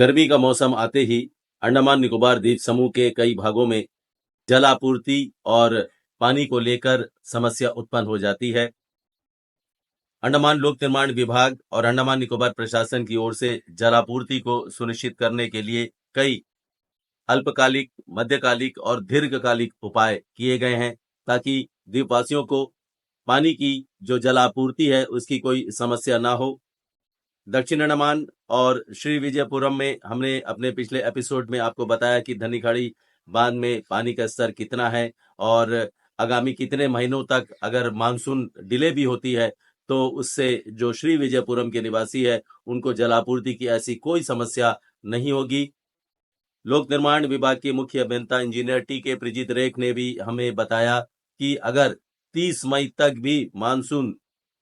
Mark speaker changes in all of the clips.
Speaker 1: गर्मी का मौसम आते ही अंडमान निकोबार द्वीप समूह के कई भागों में जल आपूर्ति और पानी को लेकर समस्या उत्पन्न हो जाती है। अंडमान लोक निर्माण विभाग और अंडमान निकोबार प्रशासन की ओर से जल आपूर्ति को सुनिश्चित करने के लिए कई अल्पकालिक, मध्यकालिक और दीर्घकालिक उपाय किए गए हैं ताकि द्वीपवासियों को पानी की जो जल आपूर्ति है उसकी कोई समस्या ना हो। दक्षिण अंडमान और श्री विजयपुरम में हमने अपने पिछले एपिसोड में आपको बताया कि धनिखाड़ी बांध में पानी का स्तर कितना है और आगामी कितने महीनों तक अगर मानसून डिले भी होती है तो उससे जो श्री विजयपुरम के निवासी है उनको जलापूर्ति की ऐसी कोई समस्या नहीं होगी। लोक निर्माण विभाग के मुख्य अभियंता इंजीनियर टी.के. प्रिजित रेख ने भी हमें बताया कि अगर 30 मई तक भी मानसून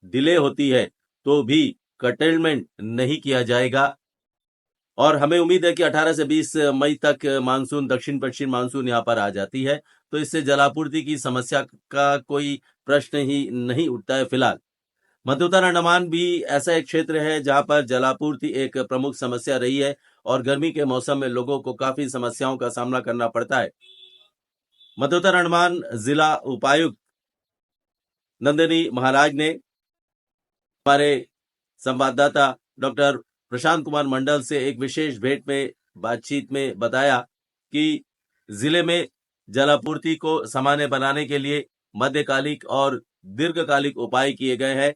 Speaker 1: डिले होती है तो भी कर्टेलमेंट नहीं किया जाएगा और हमें उम्मीद है कि 18 से 20 मई तक मानसून दक्षिण पश्चिम मानसून यहाँ पर आ जाती है तो इससे जलापूर्ति की समस्या का कोई प्रश्न ही नहीं उठता है। फिलहाल मध्योत्तर अंडमान भी ऐसा एक क्षेत्र है जहां पर जलापूर्ति एक प्रमुख समस्या रही है और गर्मी के मौसम में लोगों को काफी समस्याओं का सामना करना पड़ता है। मध्योत्तर अंडमान जिला उपायुक्त नंदिनी महाराज ने हमारे संवाददाता डॉक्टर प्रशांत कुमार मंडल से एक विशेष भेंट में बातचीत में बताया कि जिले में जलापूर्ति को सामान्य बनाने के लिए मध्यकालिक और दीर्घकालिक उपाय किए गए हैं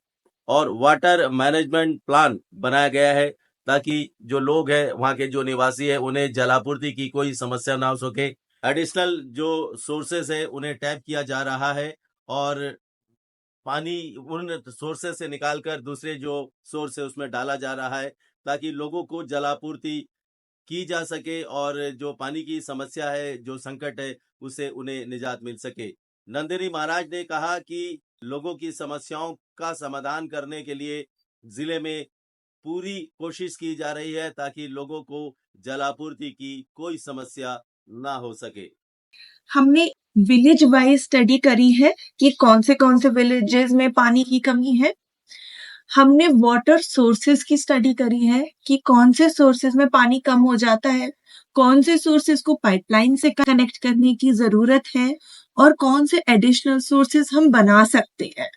Speaker 1: और वाटर मैनेजमेंट प्लान बनाया गया है ताकि जो लोग हैं वहां के जो निवासी है उन्हें जलापूर्ति की कोई समस्या ना हो सके। एडिशनल जो सोर्सेस है उन्हें टैप किया जा रहा है और पानी उन सोर्सेस से निकालकर दूसरे जो सोर्स है उसमें डाला जा रहा है ताकि लोगों को जलापूर्ति की जा सके और जो पानी की समस्या है, जो संकट है, उससे उन्हें निजात मिल सके। नंदिनी महाराज ने कहा कि लोगों की समस्याओं का समाधान करने के लिए जिले में पूरी कोशिश की जा रही है ताकि लोगों को जलापूर्ति की कोई समस्या ना हो सके।
Speaker 2: हमने विलेज वाइज स्टडी करी है कि कौन से विलेजेस में पानी की कमी है। हमने वाटर सोर्सेज की स्टडी करी है कि कौन से सोर्सेज में पानी कम हो जाता है, कौन से सोर्सेज को पाइपलाइन से कनेक्ट करने की जरूरत है और कौन से एडिशनल सोर्सेज हम बना सकते हैं।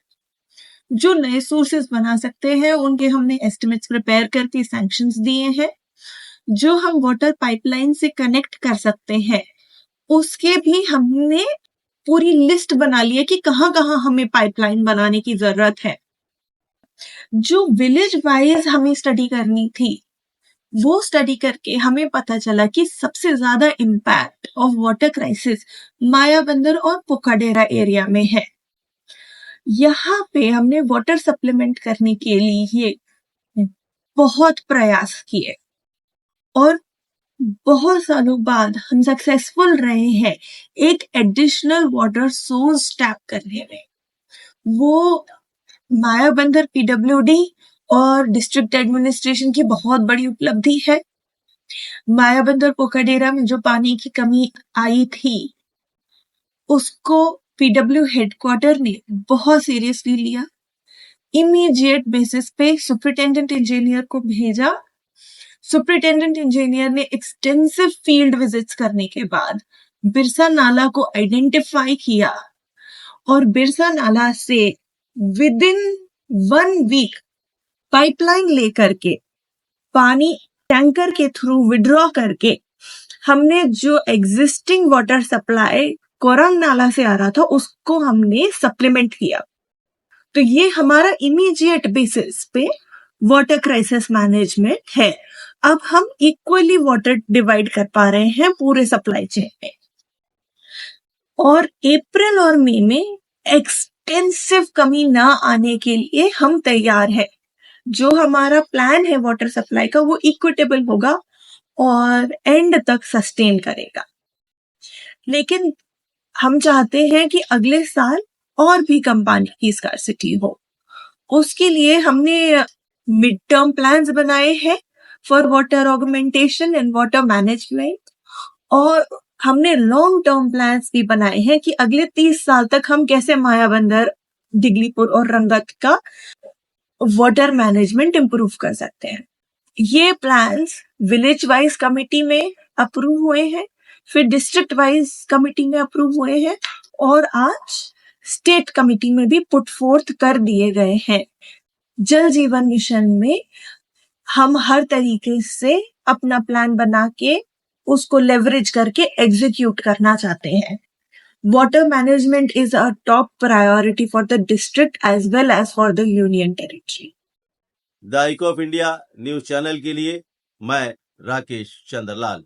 Speaker 2: जो नए सोर्सेज बना सकते हैं उनके हमने एस्टिमेट्स प्रिपेयर करके सैंक्शंस दिए हैं। जो हम वाटर पाइपलाइन से कनेक्ट कर सकते हैं उसके भी हमने पूरी लिस्ट बना ली है कि कहाँ कहाँ हमें पाइपलाइन बनाने की जरूरत है। जो विलेज वाइज हमें स्टडी करनी थी वो स्टडी करके हमें पता चला कि सबसे ज्यादा impact of water crisis Mayabunder और पोकाडेरा एरिया में है। यहाँ पे हमने वाटर सप्लीमेंट करने के लिए बहुत प्रयास किए और बहुत सालों बाद हम सक्सेसफुल रहे हैं एक एडिशनल वाटर सोर्स टैप करने में। वो मायाबंदर पीडब्ल्यूडी और डिस्ट्रिक्ट एडमिनिस्ट्रेशन की बहुत बड़ी उपलब्धि है। मायाबंदर पोकाडेरा में जो पानी की कमी आई थी उसको पीडब्ल्यू हेडक्वार्टर ने बहुत सीरियसली लिया। इमीडिएट बेसिस पे सुपरिटेंडेंट इंजीनियर को भेजा। सुपरिटेंडेंट इंजीनियर ने एक्सटेंसिव फील्ड विजिट्स करने के बाद बिरसा नाला को आइडेंटिफाई किया और बिरसा नाला से विद इन 1 वीक पाइपलाइन लेकर के पानी टैंकर के थ्रू विड्रॉ करके हमने जो एग्जिस्टिंग वाटर सप्लाई कोरंग नाला से आ रहा था उसको हमने सप्लीमेंट किया। तो ये हमारा इमीडिएट बेसिस पे वाटर क्राइसिस मैनेजमेंट है। अब हम इक्वली वाटर डिवाइड कर पा रहे हैं पूरे सप्लाई चेन में और अप्रैल और मई में एक्सटेंसिव कमी ना आने के लिए हम तैयार है। जो हमारा प्लान है वाटर सप्लाई का वो इक्विटेबल होगा और एंड तक सस्टेन करेगा। लेकिन हम चाहते हैं कि अगले साल और भी कम पानी की स्कार्सिटी हो। उसके लिए हमने मिड टर्म प्लान्स बनाए हैं for water augmentation and water management और हमने लॉन्ग टर्म प्लान्स भी बनाए हैं कि अगले 30 साल तक हम कैसे मायाबंदर, दिगलीपुर और रंगत का वाटर मैनेजमेंट इंप्रूव कर सकते हैं। ये प्लान्स विलेज वाइज कमेटी में अप्रूव हुए हैं, फिर डिस्ट्रिक्ट वाइज कमेटी में अप्रूव हुए हैं और आज स्टेट कमेटी में भी पुट फोर्थ कर दिए गए हैं। जल जीवन मिशन में हम हर तरीके से अपना प्लान बना के उसको लेवरेज करके एग्जीक्यूट करना चाहते हैं। Water management is a top priority for the district as well as for the union territory.
Speaker 1: The eco of India news channel के लिए मैं राकेश चंद्रलाल।